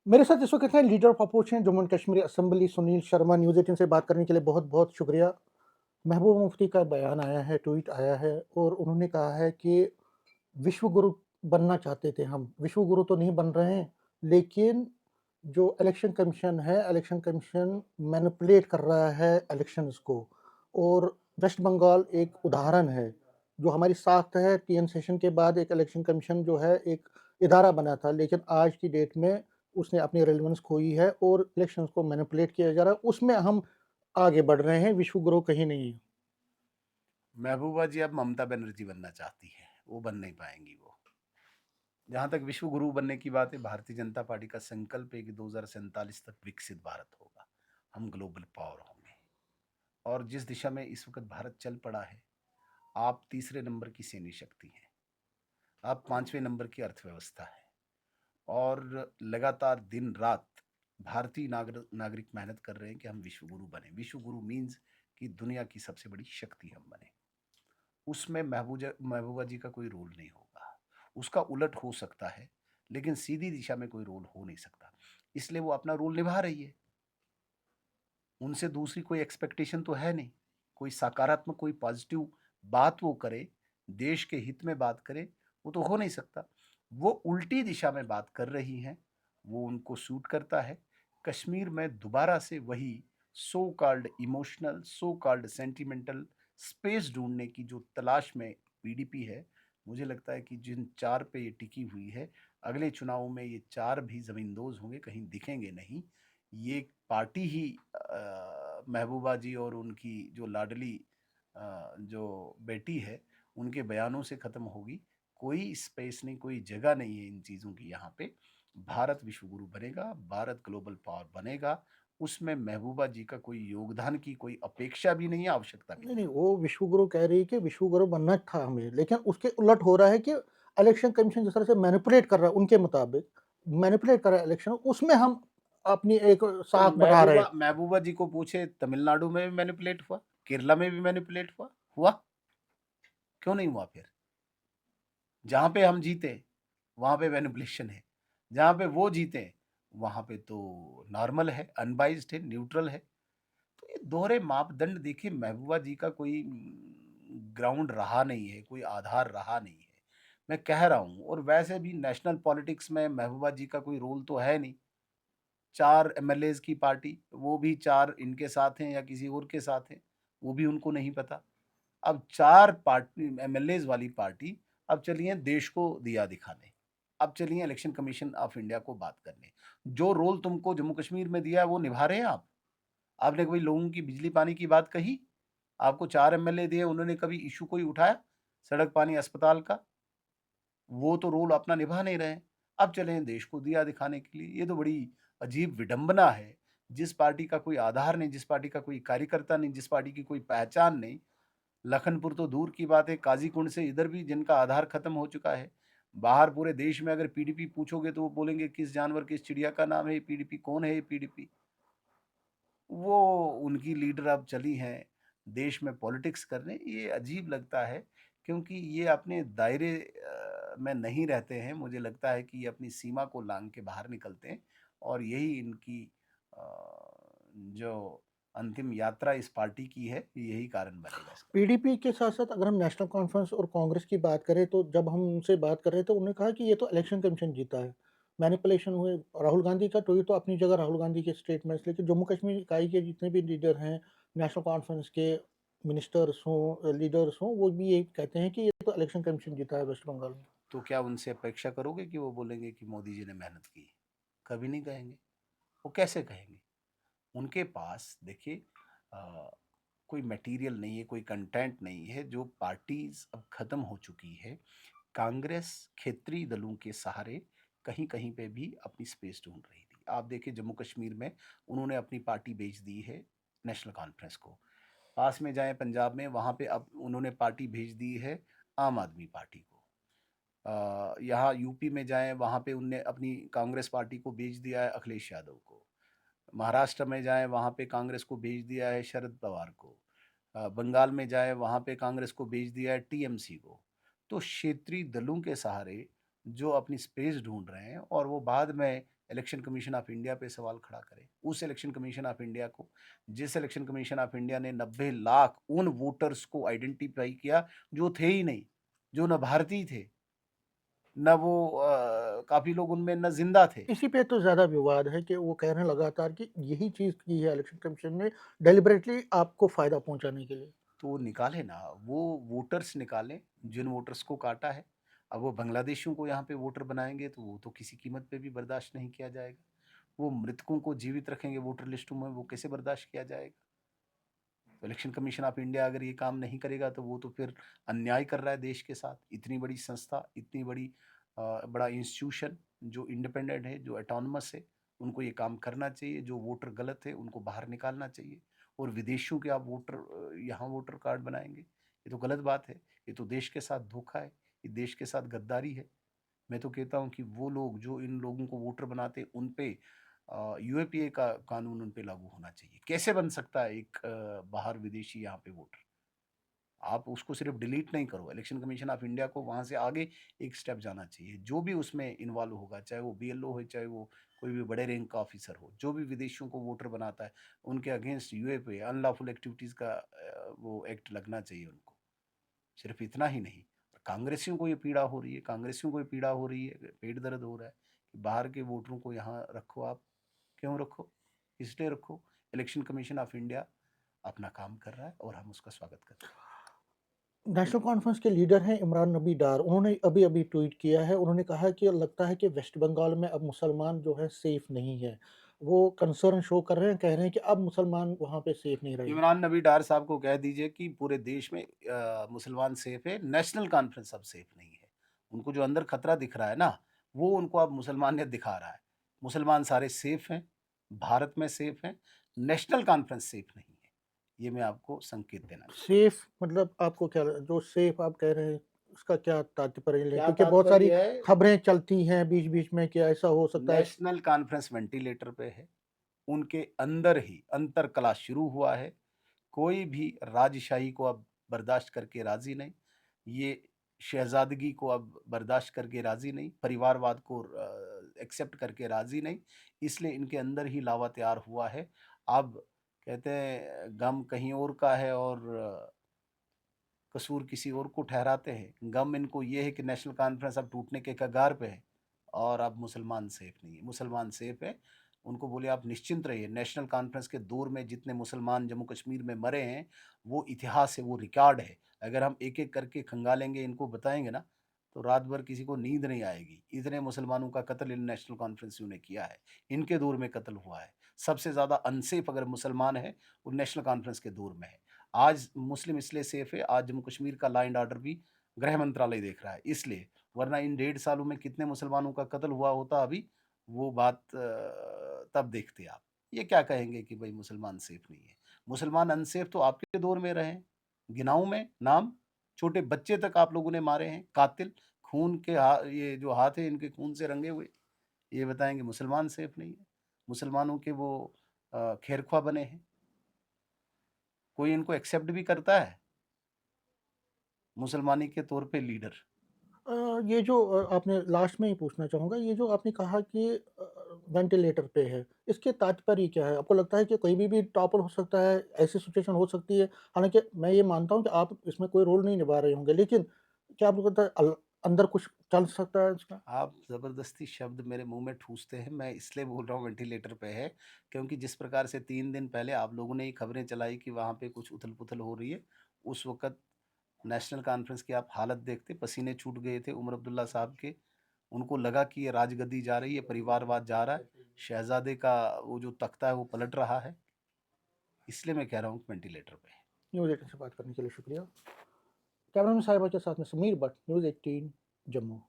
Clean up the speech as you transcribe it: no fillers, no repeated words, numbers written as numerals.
मेरे साथ इस वक़्त हैं leader of opposition Jammu and Kashmir assembly Sunil Sharma. News 18 से बात करने के लिए बहुत-बहुत शुक्रिया। महबूबा मुफ्ती का बयान आया है, ट्वीट आया है और उन्होंने कहा है कि विश्व गुरु बनना चाहते थे हम। विश्व गुरु तो नहीं बन रहे हैं, लेकिन जो इलेक्शन कमीशन है, इलेक्शन कमीशन मैनिपुलेट कर रहा है इलेक्शंस को। और वेस्ट बंगाल एक उदाहरण है। जो हमारी साख़ है, टीएन सेशन के बाद एक इलेक्शन कमीशन जो है एक इदारा बना था, लेकिन आज की डेट में उसने अपनी रेलेवेंस खोई है और इलेक्शंस को मैनिपुलेट किया जा रहा है। उसमें हम आगे बढ़ रहे हैं, विश्व गुरु कहीं नहीं है। महबूबा जी अब ममता बनर्जी बनना चाहती है, वो बन नहीं पाएंगी वो। जहां तक विश्व गुरु बनने की बात है, भारतीय जनता पार्टी का संकल्प है कि 2047 तक विकसित भारत होगा, हम ग्लोबल पावर होंगे। और जिस दिशा में इस वक्त भारत चल पड़ा है, आप तीसरे नंबर की सैन्य शक्ति हैं, आप पांचवें नंबर की अर्थव्यवस्था है, और लगातार दिन रात भारतीय नागरिक मेहनत कर रहे हैं कि हम विश्व गुरु बने। विश्व गुरु मीन्स कि दुनिया की सबसे बड़ी शक्ति हम बने। उसमें महबूबा जी का कोई रोल नहीं होगा। उसका उलट हो सकता है, लेकिन सीधी दिशा में कोई रोल हो नहीं सकता। इसलिए वो अपना रोल निभा रही है। उनसे दूसरी कोई एक्सपेक्टेशन तो है नहीं। कोई सकारात्मक, कोई पॉजिटिव बात वो करे, देश के हित में बात करे, वो तो हो नहीं सकता। वो उल्टी दिशा में बात कर रही हैं, वो उनको सूट करता है। कश्मीर में दोबारा से वही so called emotional, so called sentimental space ढूँढने की जो तलाश में पीडीपी है, मुझे लगता है कि जिन 4 पे ये टिकी हुई है, अगले चुनावों में ये 4 भी ज़मींदोज़ होंगे, कहीं दिखेंगे नहीं। ये पार्टी ही महबूबा जी और उनकी जो लाडली जो बेटी है, उनके बयानों से ख़त्म होगी। कोई स्पेस नहीं, कोई जगह नहीं है इन चीज़ों की यहाँ पे। भारत विश्व गुरु बनेगा, भारत ग्लोबल पावर बनेगा, उसमें महबूबा जी का कोई योगदान की कोई अपेक्षा भी नहीं है, आवश्यकता भी नहीं, नहीं। नहीं, वो विश्व गुरु कह रही है कि विश्व गुरु बनना था हमें, लेकिन उसके उलट हो रहा है कि इलेक्शन कमीशन जिस तरह से मैनिपुलेट कर रहा है, उनके मुताबिक मैनिपुलेट कर रहा है इलेक्शन, उसमें हम अपनी एक तो साख बढ़ा रहे हैं। महबूबा जी को पूछे, तमिलनाडु में भी मैनिपुलेट हुआ, केरला में भी मैनिपुलेट हुआ? हुआ? क्यों नहीं हुआ फिर? जहाँ पे हम जीते, वहाँ पे मैनिपुलेशन है। जहाँ पे वो जीते, वहाँ पे तो नॉर्मल है, अनबाइस्ड है, न्यूट्रल है। तो ये दोहरे मापदंड, देखिए महबूबा जी का कोई ग्राउंड रहा नहीं है, कोई आधार रहा नहीं है। मैं कह रहा हूँ, और वैसे भी नेशनल पॉलिटिक्स में महबूबा जी का कोई रोल तो है नहीं। 4 एमएलएज़ की पार्टी, वो भी 4 इनके साथ हैं या किसी और के साथ हैं, वो भी उनको नहीं पता। अब 4 पार्टी एमएलएज़ वाली पार्टी, अब चलिए देश को दिया दिखाने। अब चलिए इलेक्शन कमीशन ऑफ इंडिया को बात करने। जो रोल तुमको जम्मू कश्मीर में दिया है, वो निभा रहे हैं आप? आपने कभी लोगों की बिजली पानी की बात कही? आपको 4 एमएलए दिए, उन्होंने कभी इश्यू कोई उठाया? सड़क, पानी, अस्पताल का? वो तो रोल अपना निभा नहीं रहे हैं। अब चले हैं देश को दिया दिखाने के लिए। ये तो बड़ी अजीब विडंबना है। जिस पार्टी का कोई आधार नहीं, जिस पार्टी का कोई कार्यकर्ता नहीं, जिस पार्टी की कोई पहचान नहीं, लखनपुर तो दूर की बात है, काजीकुंड से इधर भी जिनका आधार खत्म हो चुका है। बाहर पूरे देश में अगर पीडीपी पूछोगे तो वो बोलेंगे किस जानवर, किस चिड़िया का नाम है ये पीडीपी, कौन है ये पीडीपी? वो उनकी लीडर अब चली हैं देश में पॉलिटिक्स करने। ये अजीब लगता है, क्योंकि ये अपने दायरे में नहीं रहते हैं। मुझे लगता है कि ये अपनी सीमा को लांघ के बाहर निकलते हैं, और यही इनकी जो अंतिम यात्रा इस पार्टी की है, यही कारण बनेगा इसका। पीडीपी के साथ-साथ अगर हम नेशनल कॉन्फ्रेंस और कांग्रेस की बात करें, तो जब हम उनसे बात कर रहे थे, उन्होंने कहा कि ये तो इलेक्शन कमीशन जीता है, मैनिपुलेशन हुए। राहुल गांधी का ट्वीट तो अपनी जगह, राहुल गांधी के स्टेटमेंट्स, लेकिन जम्मू कश्मीर इकाई के जितने भी लीडर हैं, नेशनल कॉन्फ्रेंस के मिनिस्टर्स हों, लीडर्स हों, वो भी यही कहते हैं कि ये तो इलेक्शन कमीशन जीता है वेस्ट बंगाल में। तो क्या उनसे अपेक्षा करोगे कि वो बोलेंगे कि मोदी जी ने मेहनत की? कभी नहीं कहेंगे। वो कैसे कहेंगे? उनके पास देखिए अ, कोई मटेरियल नहीं है, कोई कंटेंट नहीं है। जो पार्टीज अब खत्म हो चुकी है, कांग्रेस क्षेत्रीय दलों के सहारे कहीं कहीं पे भी अपनी स्पेस ढूंढ रही थी। आप देखिए जम्मू कश्मीर में उन्होंने अपनी पार्टी बेच दी है नेशनल कॉन्फ्रेंस को। पास में जाएं पंजाब में, वहाँ पे अब उन्होंने पार्टी भेज दी है आम आदमी पार्टी को। यहाँ यूपी में जाएं, वहाँ पे उनने अपनी कांग्रेस पार्टी को बेच दिया है अखिलेश यादव को। महाराष्ट्र में जाएं, वहाँ पे कांग्रेस को भेज दिया है शरद पवार को। बंगाल में जाएं, वहाँ पे कांग्रेस को भेज दिया है टीएमसी को। तो क्षेत्रीय दलों के सहारे जो अपनी स्पेस ढूंढ रहे हैं और वो बाद में इलेक्शन कमीशन ऑफ इंडिया पे सवाल खड़ा करें। उस इलेक्शन कमीशन ऑफ इंडिया को, जिस इलेक्शन कमीशन ऑफ इंडिया ने 90 लाख उन वोटर्स को आइडेंटिफाई किया जो थे ही नहीं, जो न भारतीय थे, न वो काफ़ी लोग उनमें न ज़िंदा थे। इसी पे तो ज़्यादा विवाद है कि वो कह रहे हैं लगातार कि यही चीज़ की है इलेक्शन कमीशन ने डेलिबरेटली आपको फ़ायदा पहुँचाने के लिए। तो निकालें ना, वो वोटर्स निकालें, जिन वोटर्स को काटा है। अब वो बांग्लादेशियों को यहाँ पे वोटर बनाएँगे तो वो तो किसी कीमत पे भी बर्दाश्त नहीं किया जाएगा। वो मृतकों को जीवित रखेंगे वोटर लिस्टों में, वो कैसे बर्दाश्त किया जाएगा? तो इलेक्शन कमीशन ऑफ इंडिया अगर ये काम नहीं करेगा तो वो तो फिर अन्याय कर रहा है देश के साथ। इतनी बड़ी संस्था, इतनी बड़ी बड़ा इंस्टीट्यूशन जो इंडिपेंडेंट है, जो ऑटोनमस है, उनको ये काम करना चाहिए। जो वोटर गलत है उनको बाहर निकालना चाहिए। और विदेशियों के आप वोटर यहाँ वोटर कार्ड बनाएंगे, ये तो गलत बात है। ये तो देश के साथ धोखा है, ये देश के साथ गद्दारी है। मैं तो कहता हूँ कि वो लोग जो इन लोगों को वोटर बनाते हैं उन पे यूएपीए का कानून उन पे लागू होना चाहिए। कैसे बन सकता है एक बाहर विदेशी यहाँ पे वोटर? आप उसको सिर्फ डिलीट नहीं करो, इलेक्शन कमीशन ऑफ इंडिया को वहाँ से आगे एक स्टेप जाना चाहिए। जो भी उसमें इन्वॉल्व होगा, चाहे वो बीएलओ हो, चाहे वो कोई भी बड़े रैंक का ऑफिसर हो, जो भी विदेशियों को वोटर बनाता है, उनके अगेंस्ट यूएपीए अनलॉफुल एक्टिविटीज़ का वो एक्ट लगना चाहिए उनको। सिर्फ इतना ही नहीं, कांग्रेसियों को ये पीड़ा हो रही है, कांग्रेसियों को ये पीड़ा हो रही है, पेट दर्द हो रहा है कि बाहर के वोटरों को यहाँ रखो आप। क्यों रखो? इसलिए रखो, इलेक्शन कमीशन ऑफ इंडिया अपना काम कर रहा है और हम उसका स्वागत करते हैं। नेशनल कॉन्फ्रेंस के लीडर हैं इमरान नबी डार, उन्होंने अभी-अभी ट्वीट किया है, उन्होंने कहा कि लगता है कि वेस्ट बंगाल में अब मुसलमान जो है सेफ नहीं है। वो कंसर्न शो कर रहे हैं, कह रहे हैं कि अब मुसलमान वहाँ पे सेफ नहीं रहे। इमरान नबी डार साहब को कह दीजिए कि पूरे देश में मुसलमान सेफ है, नेशनल कॉन्फ्रेंस अब सेफ नहीं है। उनको जो अंदर खतरा दिख रहा है ना, वो उनको अब मुसलमानियत दिखा रहा है। मुसलमान सारे सेफ हैं, भारत में सेफ हैं, नेशनल कॉन्फ्रेंस सेफ नहीं है। ये मैं आपको संकेत देना चाहता हूँ। सेफ मतलब आपको क्या जो सेफ आप कह रहे हैं, उसका क्या तात्पर्य है? क्या क्योंकि बहुत सारी तात्पर्य है? खबरें चलती हैं बीच-बीच में कि ऐसा हो सकता है। नेशनल कॉन्फ्रेंस वेंटिलेटर पे है। उनके अंदर ही अंतरकलह शुरू हुआ है। कोई भी राजशाही को अब बर्दाश्त करके राज़ी नहीं। ये शहज़ादगी को अब बर्दाश्त करके राज़ी नहीं, परिवारवाद को एक्सेप्ट करके राज़ी नहीं, इसलिए इनके अंदर ही लावा तैयार हुआ है। अब कहते हैं गम कहीं और का है और कसूर किसी और को ठहराते हैं। गम इनको ये है कि नेशनल कॉन्फ्रेंस अब टूटने के कगार पे है और अब मुसलमान सेफ नहीं है। मुसलमान सेफ है, उनको बोले आप निश्चिंत रहिए। नेशनल कॉन्फ्रेंस के दौर में जितने मुसलमान जम्मू कश्मीर में मरे हैं, वो इतिहास है, वो रिकॉर्ड है। अगर हम एक-एक करके खंगालेंगे, इनको बताएँगे ना, तो रात भर किसी को नींद नहीं आएगी। इतने मुसलमानों का कत्ल इन नेशनल कॉन्फ्रेंसियों ने किया है। इनके दौर में कत्ल हुआ है। सबसे ज़्यादा अनसेफ अगर मुसलमान है, वो नेशनल कॉन्फ्रेंस के दौर में है। आज मुस्लिम इसलिए सेफ है, आज जम्मू कश्मीर का लॉ एंड ऑर्डर भी गृह मंत्रालय देख रहा है, इसलिए। वरना इन 1.5 सालों में कितने मुसलमानों का कत्ल हुआ होता अभी, वो बात तब देखते आप। ये क्या कहेंगे कि भई मुसलमान सेफ नहीं है। मुसलमान अनसेफ तो आपके दौर में रहे हैं। गिनाऊँ मैं नाम? छोटे बच्चे तक आप लोगों ने मारे हैं, कातिल, खून के ये जो हाथ हैं इनके खून से रंगे हुए। ये बताएँगे मुसलमान सेफ नहीं है। मुसलमानों के वो खेरख्वाह बने हैं। कोई इनको एक्सेप्ट भी करता है? मुसलमानी के तौर पे लीडर। ये जो आपने लास्ट में ही पूछना चाहूँगा, ये जो आपने कहा कि वेंटिलेटर पे है, इसके तात्पर्य क्या है? आपको लगता है कि कोई भी टॉपर हो सकता है, ऐसी सिचुएशन हो सकती है? हालाँकि मैं ये मानता हूँ कि आप इसमें कोई रोल नहीं निभा रहे होंगे, लेकिन क्या आपको लगता है अंदर कुछ चल सकता है इसका? आप ज़बरदस्ती शब्द मेरे मुँह में ठूँसते हैं, मैं इसलिए बोल रहा हूँ वेंटिलेटर पे है, क्योंकि जिस प्रकार से 3 दिन पहले आप लोगों ने ये खबरें चलाई कि वहाँ पे कुछ उथल-पुथल हो रही है, उस वक़्त नेशनल कॉन्फ्रेंस की आप हालत देखते, पसीने छूट गए थे उमर अब्दुल्ला साहब के। उनको लगा कि ये राजगद्दी जा रही है, परिवारवाद जा रहा है, शहज़ादे का वो जो तख्ता है वो पलट रहा है, इसलिए मैं कह रहा हूँ कि वेंटिलेटर पे है। न्यूज़ 18 से बात करने के लिए शुक्रिया। कैमरामैन साहिबा के साथ में समीर भट्ट, न्यूज़ 18 जम्मू।